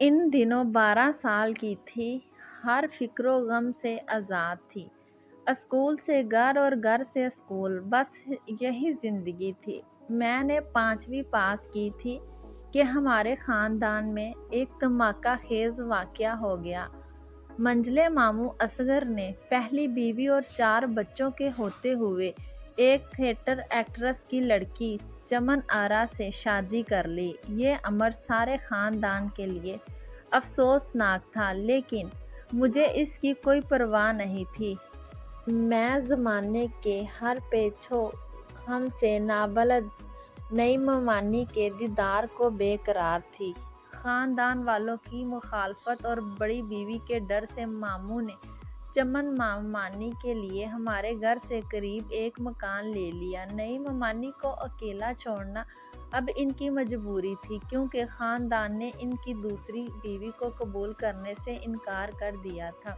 इन दिनों 12 साल की थी, हर फ़िक्र व गम से आज़ाद थी। स्कूल से घर और घर से स्कूल, बस यही ज़िंदगी थी। मैंने 5वीं पास की थी कि हमारे ख़ानदान में एक धमाका खेज़ वाक़या हो गया। मंझले मामू असगर ने पहली बीवी और 4 बच्चों के होते हुए एक थिएटर एक्ट्रेस की लड़की चमन आरा से शादी कर ली। ये अमर सारे ख़ानदान के लिए अफ़सोसनाक था, लेकिन मुझे इसकी कोई परवाह नहीं थी। मैं ज़माने के हर पेचो खम से नाबलद नई ममानी के दीदार को बेकरार थी। ख़ानदान वालों की मुखालफत और बड़ी बीवी के डर से मामू ने चमन ममानी के लिए हमारे घर से करीब एक मकान ले लिया। नई ममानी को अकेला छोड़ना अब इनकी मजबूरी थी, क्योंकि ख़ानदान ने इनकी दूसरी बीवी को कबूल करने से इनकार कर दिया था।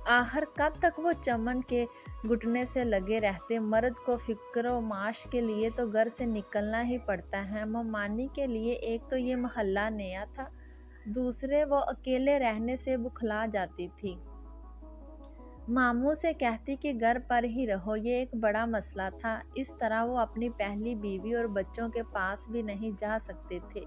आखिर कब तक वो चमन के घुटने से लगे रहते। मर्द को फ़िक्र व माश के लिए तो घर से निकलना ही पड़ता है। ममानी के लिए एक तो ये मोहल्ला नया था, दूसरे वो अकेले रहने से बुखला जाती थी। मामू से कहती कि घर पर ही रहो, ये एक बड़ा मसला था। इस तरह वो अपनी पहली बीवी और बच्चों के पास भी नहीं जा सकते थे।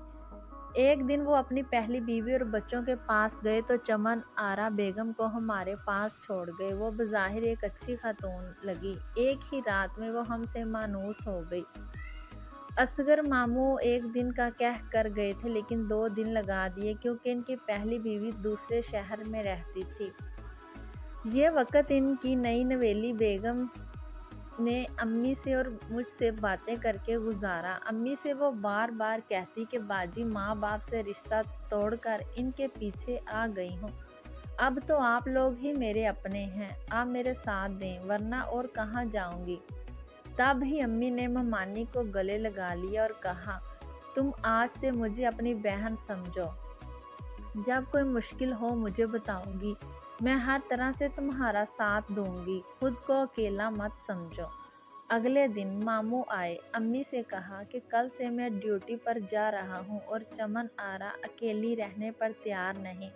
एक दिन वो अपनी पहली बीवी और बच्चों के पास गए तो चमन आरा बेगम को हमारे पास छोड़ गए। वो बज़ाहिर एक अच्छी खातून लगी। एक ही रात में वो हमसे मानूस हो गई। असगर मामू एक दिन का कह कर गए थे, लेकिन 2 दिन लगा दिए, क्योंकि इनकी पहली बीवी दूसरे शहर में रहती थी। ये वक़्त इनकी नई नवेली बेगम ने अम्मी से और मुझसे बातें करके गुजारा। अम्मी से वो बार बार कहती कि बाजी माँ बाप से रिश्ता तोड़कर इनके पीछे आ गई हूँ। अब तो आप लोग ही मेरे अपने हैं, आप मेरे साथ दें, वरना और कहाँ जाऊँगी। तब ही अम्मी ने ममानी को गले लगा लिया और कहा, तुम आज से मुझे अपनी बहन समझो। जब कोई मुश्किल हो मुझे बताओगी, मैं हर तरह से तुम्हारा साथ दूंगी, खुद को अकेला मत समझो। अगले दिन मामू आए। अम्मी से कहा कि कल से मैं ड्यूटी पर जा रहा हूँ और चमन आरा अकेली रहने पर तैयार नहीं।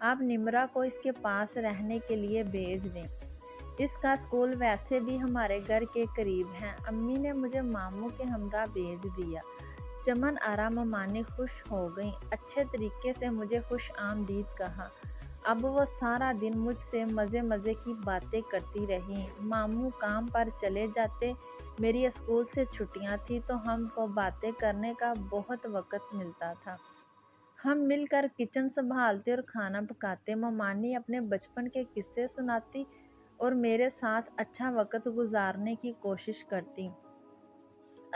आप निमरा को इसके पास रहने के लिए भेज दें। इसका स्कूल वैसे भी हमारे घर के करीब है। अम्मी ने मुझे मामू के हमरा भेज दिया। चमन आरा ममानी खुश हो गई। अच्छे तरीके से मुझे खुश आमदीद कहा। अब वो सारा दिन मुझसे मज़े मज़े की बातें करती रही। मामू काम पर चले जाते। मेरी स्कूल से छुट्टियां थी तो हमको बातें करने का बहुत वक़्त मिलता था। हम मिलकर किचन संभालते और खाना पकाते। ममानी अपने बचपन के किस्से सुनाती और मेरे साथ अच्छा वक़्त गुजारने की कोशिश करती।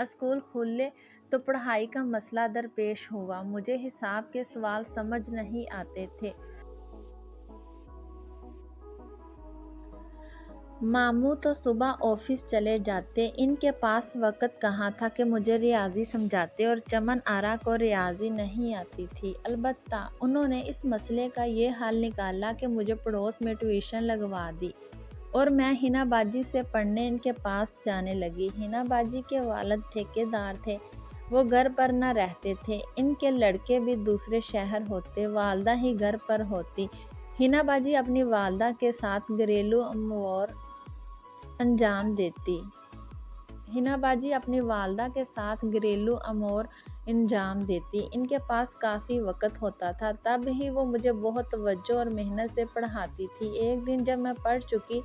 स्कूल खुले तो पढ़ाई का मसला दरपेश हुआ। मुझे हिसाब के सवाल समझ नहीं आते थे। मामू तो सुबह ऑफिस चले जाते। इनके पास वक़्त कहाँ था कि मुझे रियाजी समझाते, और चमन आरा को रियाजी नहीं आती थी। अलबत्ता उन्होंने इस मसले का ये हल निकाला कि मुझे पड़ोस में ट्यूशन लगवा दी और मैं हिना बाजी से पढ़ने इनके पास जाने लगी। हिना बाजी के वालिद ठेकेदार थे, वो घर पर न रहते थे। इनके लड़के भी दूसरे शहर होते, वालदा ही घर पर होती। हिना बाजी अपनी वालदा के साथ घरेलू अमूर अंजाम देती। हिना बाजी अपनी वालदा के साथ घरेलू अमूर अंजाम देती। इनके पास काफ़ी वक़्त होता था, तब ही वो मुझे बहुत तवज्जो और मेहनत से पढ़ाती थी। एक दिन जब मैं पढ़ चुकी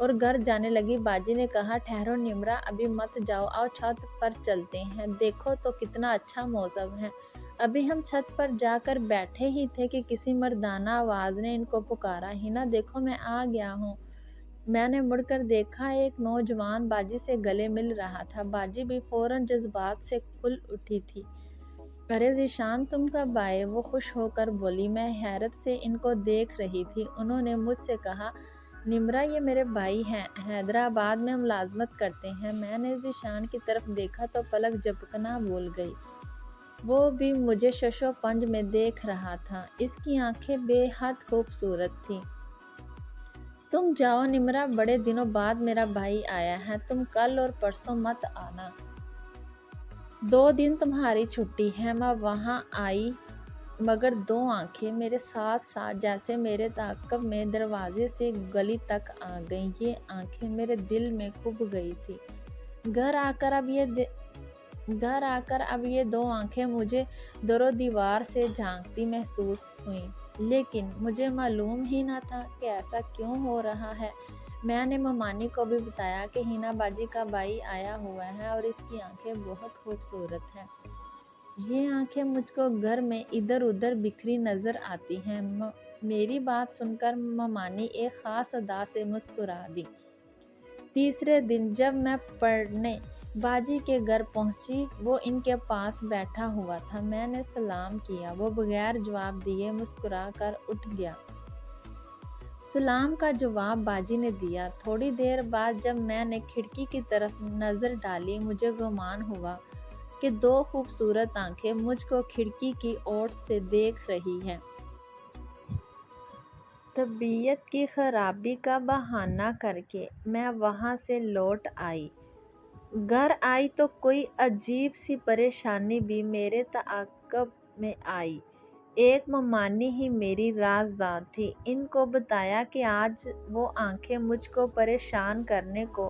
और घर जाने लगी, बाजी ने कहा, ठहरो निमरा, अभी मत जाओ, आओ छत पर चलते हैं, देखो तो कितना अच्छा मौसम है। अभी हम छत पर जाकर बैठे ही थे कि किसी मर्दाना आवाज़ ने इनको पुकारा, हिना देखो मैं आ गया हूँ। मैंने मुड़कर देखा, एक नौजवान बाजी से गले मिल रहा था। बाजी भी फौरन जज्बात से खुल उठी थी। अरे ज़ीशान, तुम कब आए? वो खुश होकर बोली। मैं हैरत से इनको देख रही थी। उन्होंने मुझसे कहा, निमरा ये मेरे भाई हैं, हैदराबाद में मुलाजमत करते हैं। मैंने ज़ीशान की तरफ देखा तो पलक झपकना भूल गई। वो भी मुझे शशो पंज में देख रहा था। इसकी आंखें बेहद खूबसूरत थीं। तुम जाओ निमरा, बड़े दिनों बाद मेरा भाई आया है, तुम कल और परसों मत आना। 2 दिन तुम्हारी छुट्टी है। मैं वहाँ आई मगर दो आंखें मेरे साथ साथ जैसे मेरे ताक़ब में दरवाजे से गली तक आ गईं। ये आंखें मेरे दिल में खुभ गई थी। घर आकर अब ये दो आंखें मुझे दरो दीवार से झांकती महसूस हुईं, लेकिन मुझे मालूम ही न था कि ऐसा क्यों हो रहा है। मैंने ममानी को भी बताया कि हिना बाजी का भाई आया हुआ है और इसकी आंखें बहुत खूबसूरत हैं। ये आंखें मुझको घर में इधर उधर बिखरी नजर आती हैं। मेरी बात सुनकर ममानी एक खास अदा से मुस्कुरा दी। तीसरे दिन जब मैं पढ़ने बाजी के घर पहुंची, वो इनके पास बैठा हुआ था। मैंने सलाम किया। वो बगैर जवाब दिए मुस्कुरा कर उठ गया। सलाम का जवाब बाजी ने दिया। थोड़ी देर बाद जब मैंने खिड़की की तरफ नज़र डाली, मुझे गुमान हुआ कि दो खूबसूरत आंखें मुझको खिड़की की ओर से देख रही हैं। तबीयत की खराबी का बहाना करके मैं वहाँ से लौट आई। घर आई तो कोई अजीब सी परेशानी भी मेरे ताक़ब में आई। एक ममानी ही मेरी राज़दार थी। इनको बताया कि आज वो आंखें मुझको परेशान करने को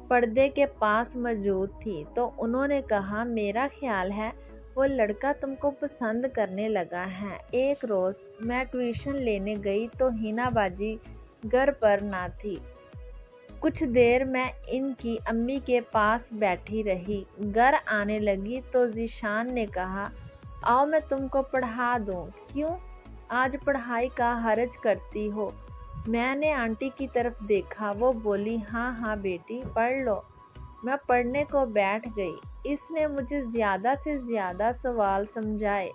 पर्दे के पास मौजूद थी, तो उन्होंने कहा, मेरा ख्याल है वो लड़का तुमको पसंद करने लगा है। एक रोज़ मैं ट्यूशन लेने गई तो हिना बाजी घर पर ना थी। कुछ देर मैं इनकी अम्मी के पास बैठी रही। घर आने लगी तो ज़ीशान ने कहा, आओ मैं तुमको पढ़ा दूँ। क्यों, आज पढ़ाई का हर्ज करती हो? मैंने आंटी की तरफ देखा। वो बोली, हाँ हाँ बेटी, पढ़ लो। मैं पढ़ने को बैठ गई। इसने मुझे ज़्यादा से ज़्यादा सवाल समझाए।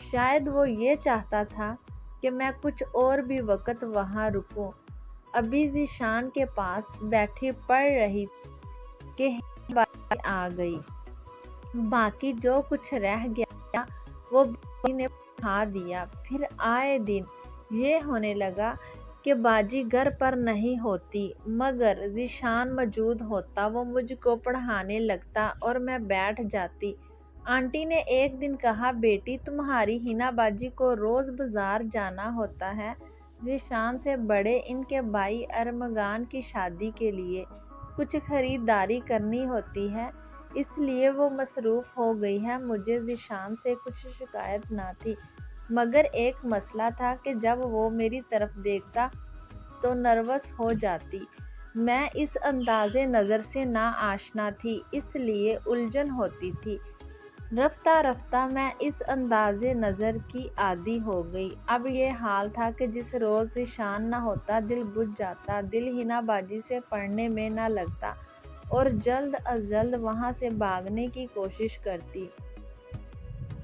शायद वो ये चाहता था कि मैं कुछ और भी वक्त वहाँ रुकूं। अभी ज़ीशान के पास बैठी पढ़ रही कि बाजी आ गई। बाकी जो कुछ रह गया वो बाजी ने पढ़ा दिया। फिर आए दिन ये होने लगा कि बाजी घर पर नहीं होती, मगर ज़ीशान मौजूद होता। वो मुझको पढ़ाने लगता और मैं बैठ जाती। आंटी ने एक दिन कहा, बेटी तुम्हारी हिना बाजी को रोज़ बाज़ार जाना होता है। ज़ीशान से बड़े इनके भाई अरमगान की शादी के लिए कुछ खरीदारी करनी होती है, इसलिए वो मसरूफ़ हो गई है। मुझे ज़ीशान से कुछ शिकायत ना थी, मगर एक मसला था कि जब वो मेरी तरफ देखता तो नर्वस हो जाती। मैं इस अंदाज़े नज़र से ना आशना थी, इसलिए उलझन होती थी। रफ्ता रफ्ता मैं इस अंदाज़े नज़र की आदी हो गई। अब ये हाल था कि जिस रोज़ ज़ीशान ना होता, दिल बुझ जाता। दिल हिना बाजी से पढ़ने में ना लगता और जल्द अज जल्द वहाँ से भागने की कोशिश करती।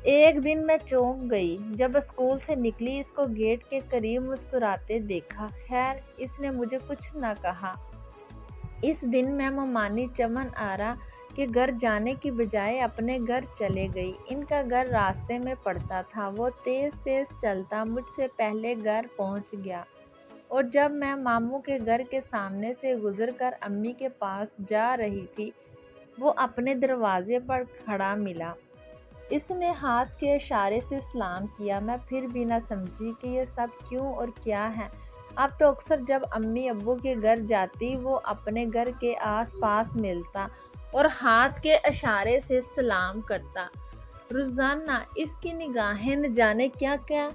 एक दिन मैं चौंक गई जब स्कूल से निकली। इसको गेट के करीब मुस्कुराते देखा। खैर, इसने मुझे कुछ न कहा। इस दिन मैं ममानी चमन आरा के घर जाने की बजाय अपने घर चले गई। इनका घर रास्ते में पड़ता था। वो तेज़ तेज़ चलता मुझसे पहले घर पहुंच गया, और जब मैं मामू के घर के सामने से गुजरकर अम्मी के पास जा रही थी, वो अपने दरवाजे पर खड़ा मिला। इसने हाथ के इशारे से सलाम किया। मैं फिर भी न समझी कि ये सब क्यों और क्या है। अब तो अक्सर जब अम्मी अब्बू के घर जाती, वो अपने घर के आस पास मिलता और हाथ के इशारे से सलाम करता। रोज़ाना इसकी निगाहें न जाने क्या क्या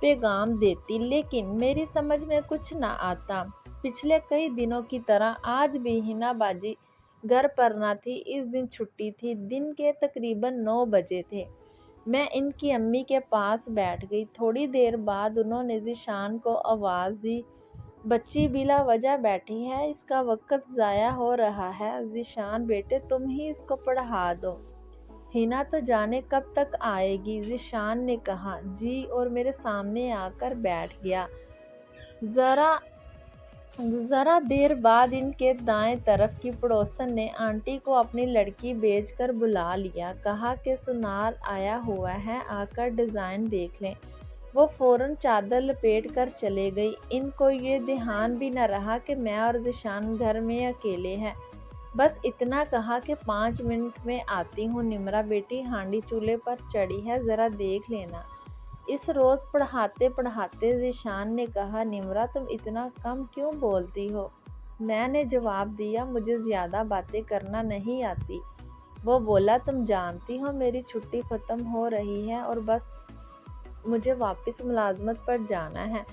पैगाम देती, लेकिन मेरी समझ में कुछ ना आता। पिछले कई दिनों की तरह आज भी हिना बाजी घर पर ना थी। इस दिन छुट्टी थी। दिन के तकरीबन 9 बजे थे। मैं इनकी अम्मी के पास बैठ गई। थोड़ी देर बाद उन्होंने ज़ीशान को आवाज़ दी, बच्ची बिला वजह बैठी है, इसका वक्त ज़ाया हो रहा है। ज़ीशान बेटे, तुम ही इसको पढ़ा दो। हिना तो जाने कब तक आएगी, ज़ीशान ने कहा। जी, और मेरे सामने आकर बैठ गया। ज़रा देर बाद इनके दाएं तरफ की पड़ोसन ने आंटी को अपनी लड़की भेजकर बुला लिया। कहा कि सुनार आया हुआ है, आकर डिज़ाइन देख लें। वो फ़ौरन चादर लपेट कर चले गई। इनको ये ध्यान भी न रहा कि मैं और ज़ीशान घर में अकेले हैं। बस इतना कहा कि 5 मिनट में आती हूँ। निमरा बेटी, हांडी चूल्हे पर चढ़ी है, ज़रा देख लेना। اس روز پڑھاتے پڑھاتے ذیشان نے کہا، نمرہ تم اتنا کم کیوں بولتی ہو؟ میں نے جواب دیا، مجھے زیادہ باتیں کرنا نہیں آتی۔ وہ بولا، تم جانتی ہو میری چھٹی ختم ہو رہی ہے اور بس مجھے واپس ملازمت پر جانا ہے۔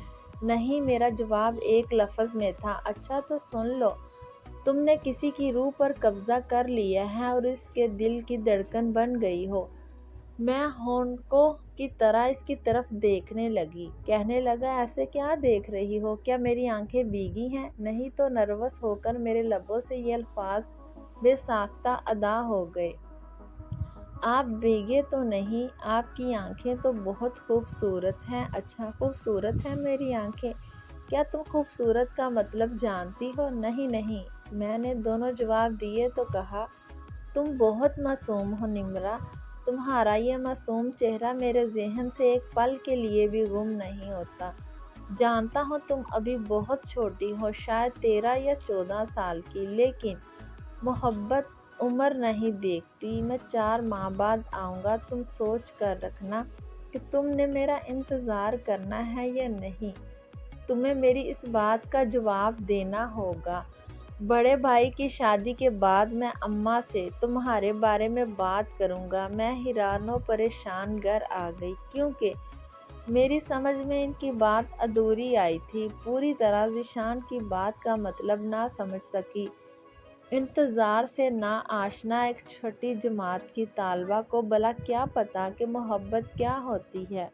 نہیں، میرا جواب ایک لفظ میں تھا، اچھا تو سن لو، تم نے کسی کی روح پر قبضہ کر لیا ہے اور اس کے دل کی دھڑکن بن گئی ہو۔ میں ہونکوں کی طرح اس کی طرف دیکھنے لگی۔ کہنے لگا، ایسے کیا دیکھ رہی ہو؟ کیا میری آنکھیں بھیگی ہیں؟ نہیں تو نروس ہو کر میرے لبوں سے یہ الفاظ بے ساختہ ادا ہو گئے۔ آپ بھیگے تو نہیں، آپ کی آنکھیں تو بہت خوبصورت ہیں۔ اچھا، خوبصورت ہیں میری آنکھیں؟ کیا تم خوبصورت کا مطلب جانتی ہو؟ نہیں نہیں، میں نے دونوں جواب دیے تو کہا، تم بہت معصوم ہو نمرہ، تمہارا یہ معصوم چہرہ میرے ذہن سے ایک پل کے لیے بھی گم نہیں ہوتا۔ جانتا ہوں تم ابھی بہت چھوٹی ہو، شاید 13 یا 14 سال کی، لیکن محبت عمر نہیں دیکھتی۔ میں 4 ماہ بعد آؤں گا، تم سوچ کر رکھنا کہ تم نے میرا انتظار کرنا ہے یا نہیں۔ تمہیں میری اس بات کا جواب دینا ہوگا۔ بڑے بھائی کی شادی کے بعد میں اماں سے تمہارے بارے میں بات کروں گا۔ میں حیران و پریشان گھر آ گئی، کیونکہ میری سمجھ میں ان کی بات ادھوری آئی تھی۔ پوری طرح ذیشان کی بات کا مطلب نہ سمجھ سکی۔ انتظار سے نا آشنا ایک چھٹی جماعت کی طالبہ کو بھلا کیا پتا کہ محبت کیا ہوتی ہے،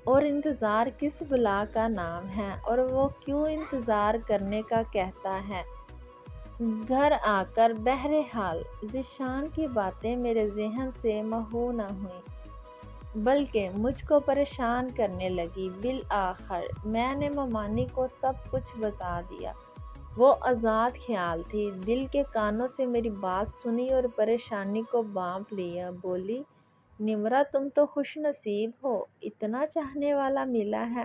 اور انتظار کس بلا کا نام ہے، اور وہ کیوں انتظار کرنے کا کہتا ہے۔ گھر آ کر بہرحال ذیشان کی باتیں میرے ذہن سے محو نہ ہوئیں، بلکہ مجھ کو پریشان کرنے لگی۔ بالآخر میں نے ممانی کو سب کچھ بتا دیا۔ وہ آزاد خیال تھی، دل کے کانوں سے میری بات سنی اور پریشانی کو بانپ لیا۔ بولی، نمرہ تم تو خوش نصیب ہو، اتنا چاہنے والا ملا ہے۔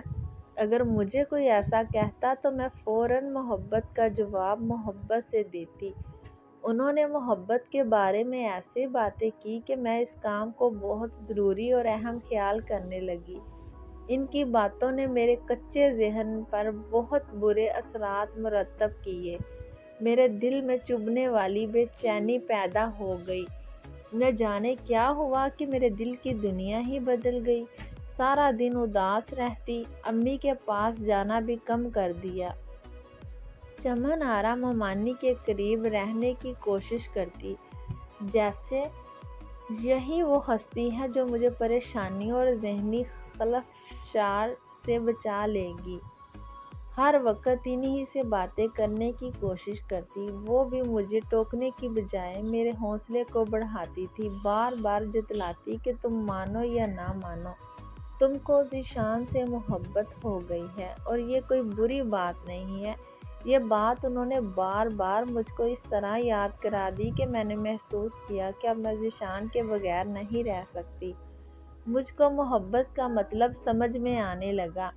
اگر مجھے کوئی ایسا کہتا تو میں فوراً محبت کا جواب محبت سے دیتی۔ انہوں نے محبت کے بارے میں ایسی باتیں کی کہ میں اس کام کو بہت ضروری اور اہم خیال کرنے لگی۔ ان کی باتوں نے میرے کچے ذہن پر بہت برے اثرات مرتب کیے۔ میرے دل میں چبھنے والی بے چینی پیدا ہو گئی۔ نہ جانے کیا ہوا کہ میرے دل کی دنیا ہی بدل گئی۔ سارا دن اداس رہتی، امی کے پاس جانا بھی کم کر دیا۔ چمن آرا ممانی کے قریب رہنے کی کوشش کرتی، جیسے یہی وہ ہستی ہے جو مجھے پریشانیوں اور ذہنی خلفشار سے بچا لے گی۔ ہر وقت انہی سے باتیں کرنے کی کوشش کرتی، وہ بھی مجھے ٹوکنے کی بجائے میرے حوصلے کو بڑھاتی تھی، بار بار جتلاتی کہ تم مانو یا نہ مانو، تم کو ذیشان سے محبت ہو گئی ہے، اور یہ کوئی بری بات نہیں ہے۔ یہ بات انہوں نے بار بار مجھ کو اس طرح یاد کرا دی کہ میں نے محسوس کیا کہ اب میں ذیشان کے بغیر نہیں رہ سکتی۔ مجھ کو محبت کا مطلب سمجھ میں آنے لگا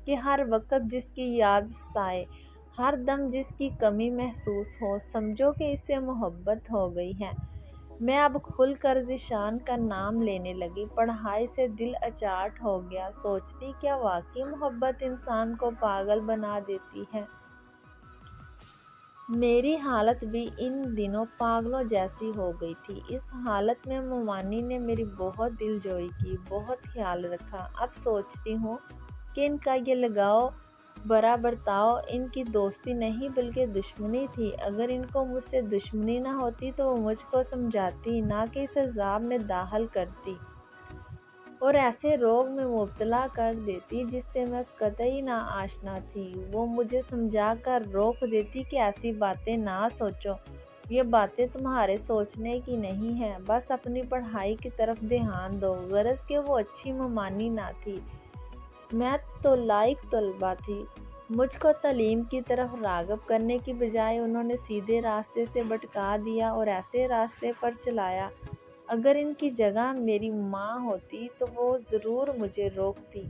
کہ ہر وقت جس کی یاد ستائے، ہر دم جس کی کمی محسوس ہو، سمجھو کہ اس سے محبت ہو گئی ہے۔ میں اب کھل کر ذیشان کا نام لینے لگی۔ پڑھائی سے دل اچاٹ ہو گیا۔ سوچتی، کیا واقعی محبت انسان کو پاگل بنا دیتی ہے؟ میری حالت بھی ان دنوں پاگلوں جیسی ہو گئی تھی۔ اس حالت میں ممانی نے میری بہت دلجوئی کی، بہت خیال رکھا۔ اب سوچتی ہوں کہ ان کا یہ لگاؤ برا برتاؤ ان کی دوستی نہیں بلکہ دشمنی تھی۔ اگر ان کو مجھ سے دشمنی نہ ہوتی تو وہ مجھ کو سمجھاتی، نہ کہ اس عذاب میں داخل کرتی اور ایسے روگ میں مبتلا کر دیتی جس سے میں قطعی نا آشنا تھی۔ وہ مجھے سمجھا کر روک دیتی کہ ایسی باتیں نہ سوچو، یہ باتیں تمہارے سوچنے کی نہیں ہیں، بس اپنی پڑھائی کی طرف دھیان دو۔ غرض کہ وہ اچھی ممانی نہ تھی، میں تو لائق طالبہ تھی۔ مجھ کو تعلیم کی طرف راغب کرنے کی بجائے انہوں نے سیدھے راستے سے بھٹکا دیا اور ایسے راستے پر چلایا۔ اگر ان کی جگہ میری ماں ہوتی تو وہ ضرور مجھے روکتی۔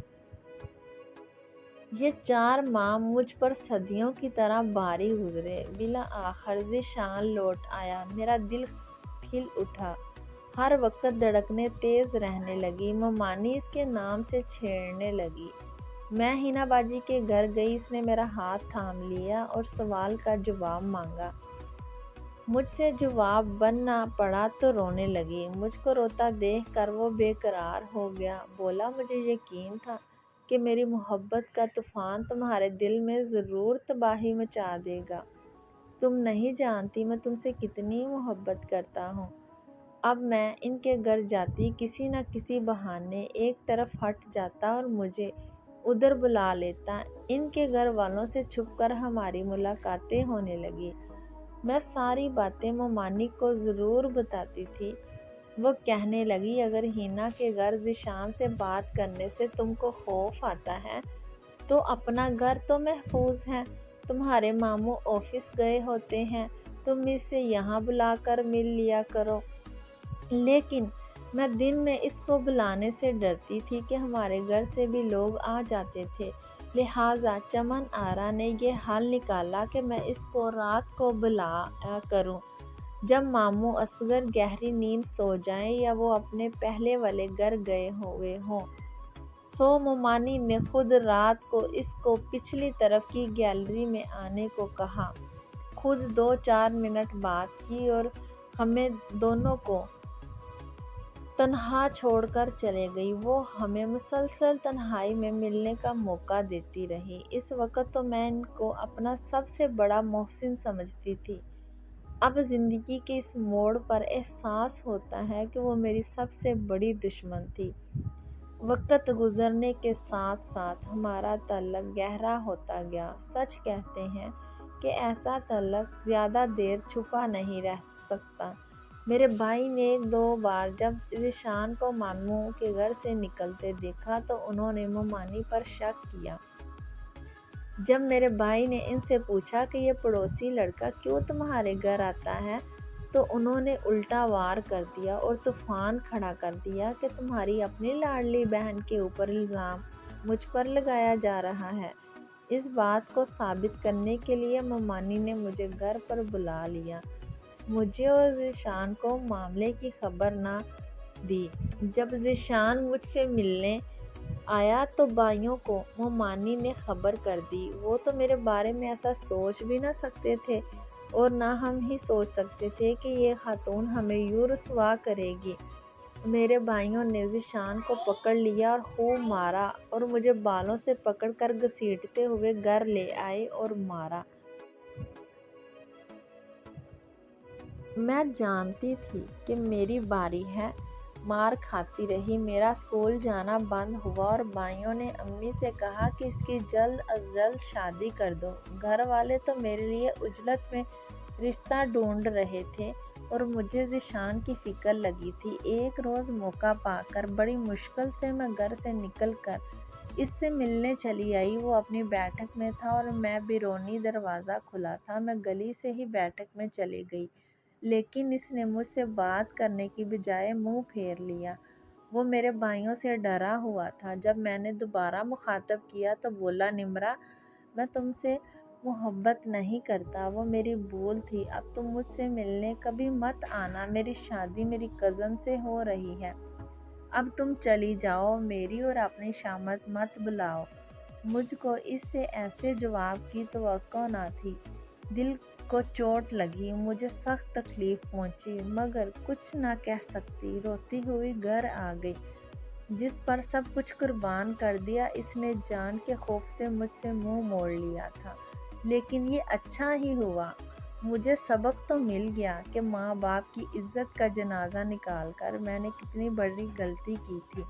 یہ 4 ماہ مجھ پر صدیوں کی طرح بھاری گزرے۔ بالآخر ذیشان لوٹ آیا، میرا دل کھل اٹھا۔ हर वक्त धड़कने तेज रहने लगी। ममानी इसके नाम से छेड़ने लगी। मैं हिना बाजी के घर गई। इसने मेरा हाथ थाम लिया और सवाल का जवाब मांगा। मुझसे जवाब बनना पड़ा तो रोने लगी। मुझको रोता देखकर वो बेकरार हो गया। बोला, मुझे यकीन था कि मेरी मोहब्बत का तूफान तुम्हारे दिल में ज़रूर तबाही मचा देगा। तुम नहीं जानती मैं तुमसे कितनी मोहब्बत करता हूँ। अब मैं इनके घर जाती, किसी न किसी बहाने एक तरफ हट जाता और मुझे उधर बुला लेता। इनके घर वालों से छुपकर हमारी मुलाकातें होने लगी। मैं सारी बातें ममानी को ज़रूर बताती थी। वो कहने लगी, अगर हिना के घर ज़ीशान से बात करने से तुमको खौफ आता है तो अपना घर तो महफूज है। तुम्हारे मामू ऑफिस गए होते हैं, तुम इससे यहाँ बुलाकर मिल लिया करो। लेकिन मैं दिन में इसको बुलाने से डरती थी कि हमारे घर से भी लोग आ जाते थे। लिहाजा चमन आरा ने ये हल निकाला कि मैं इसको रात को बुलाया करूं, जब मामू असगर गहरी नींद सो जाएं या वो अपने पहले वाले घर गए हुए हों। सो मोमानी ने खुद रात को इसको पिछली तरफ की गैलरी में आने को कहा। खुद 2-4 मिनट बात की और हमें दोनों को तन्हा छोड़कर चले गई। वो हमें मुसलसल तन्हाई में मिलने का मौका देती रही। इस वक्त तो मैं इनको अपना सबसे बड़ा मोहसिन समझती थी। अब ज़िंदगी के इस मोड़ पर एहसास होता है कि वो मेरी सबसे बड़ी दुश्मन थी। वक्त गुजरने के साथ साथ हमारा तल्लक गहरा होता गया। सच कहते हैं कि ऐसा तल्लक ज़्यादा देर छुपा नहीं रह सकता। मेरे भाई ने 1-2 बार जब ज़ीशान को मामू के घर से निकलते देखा तो उन्होंने ममानी पर शक किया। जब मेरे भाई ने इनसे पूछा कि ये पड़ोसी लड़का क्यों तुम्हारे घर आता है, तो उन्होंने उल्टा वार कर दिया और तूफान खड़ा कर दिया कि तुम्हारी अपनी लाडली बहन के ऊपर इल्ज़ाम मुझ पर लगाया जा रहा है। इस बात को साबित करने के लिए ममानी ने मुझे घर पर बुला लिया। मुझे और ज़ीशान को मामले की खबर ना दी। जब ज़ीशान मुझसे मिलने आया तो भाइयों को ममानी ने खबर कर दी। वो तो मेरे बारे में ऐसा सोच भी ना सकते थे और ना हम ही सोच सकते थे कि ये खातून हमें यूँ रुसवा करेगी। मेरे भाइयों ने ज़ीशान को पकड़ लिया और खूब मारा और मुझे बालों से पकड़कर घसीटते हुए घर ले आए और मारा। मैं जानती थी कि मेरी बारी है। मार खाती रही। मेरा स्कूल जाना बंद हुआ और भाइयों ने अम्मी से कहा कि इसकी जल्द अज जल्द शादी कर दो। घर वाले तो मेरे लिए उजलत में रिश्ता ढूंढ रहे थे और मुझे ज़ीशान की फ़िक्र लगी थी। एक रोज़ मौका पाकर बड़ी मुश्किल से मैं घर से निकल कर इससे मिलने चली आई। वो अपनी बैठक में था और मैं बैरूनी दरवाज़ा खुला था। मैं गली से ही बैठक में चली गई, लेकिन इसने मुझसे बात करने की बजाय मुंह फेर लिया। वो मेरे भाइयों से डरा हुआ था। जब मैंने दोबारा मुखातब किया तो बोला, निम्रा, मैं तुमसे मोहब्बत नहीं करता, वो मेरी भूल थी। अब तुम मुझसे मिलने कभी मत आना। मेरी शादी मेरी कज़न से हो रही है। अब तुम चली जाओ, मेरी और अपनी शामत मत बुलाओ। मुझको इससे ऐसे जवाब की तवक्को न थी। दिल को चोट लगी, मुझे सख्त तकलीफ पहुंची, मगर कुछ ना कह सकती। रोती हुई घर आ गई। जिस पर सब कुछ कुर्बान कर दिया, इसने जान के खौफ से मुझसे मुंह मोड़ लिया था। लेकिन ये अच्छा ही हुआ। मुझे सबक तो मिल गया कि माँ बाप की इज्जत का जनाजा निकालकर मैंने कितनी बड़ी गलती की थी।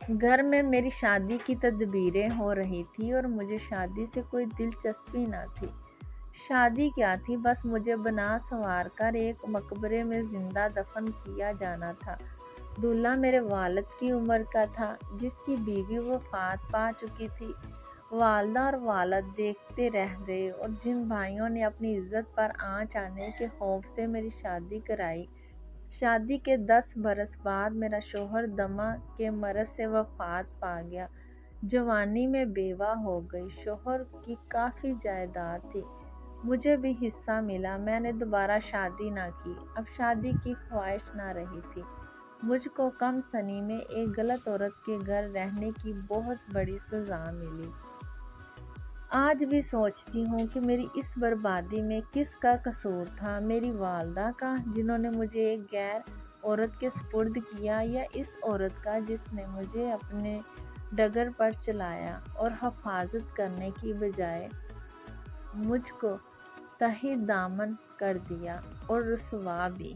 घर में मेरी शादी की तदबीरें हो रही थी और मुझे शादी से कोई दिलचस्पी ना थी। शादी क्या थी, बस मुझे बना संवार कर एक मकबरे में जिंदा दफन किया जाना था। दूल्हा मेरे वालिद की उम्र का था, जिसकी बीवी वफात पा चुकी थी। वालदा और वालिद देखते रह गए और जिन भाइयों ने अपनी इज्जत पर आंच आने के खौफ से मेरी शादी कराई, शादी के 10 बरस बाद मेरा शोहर दमा के मर्ज से वफात पा गया। जवानी में बेवा हो गई। शोहर की काफ़ी जायदाद थी। مجھے بھی حصہ ملا۔ میں نے دوبارہ شادی نہ کی، اب شادی کی خواہش نہ رہی تھی۔ مجھ کو کم سنی میں ایک غلط عورت کے گھر رہنے کی بہت بڑی سزا ملی۔ آج بھی سوچتی ہوں کہ میری اس بربادی میں کس کا قصور تھا، میری والدہ کا جنہوں نے مجھے ایک غیر عورت کے سپرد کیا، یا اس عورت کا جس نے مجھے اپنے ڈگر پر چلایا اور حفاظت کرنے کی بجائے مجھ کو تہی دامن کر دیا اور رسوا بھی۔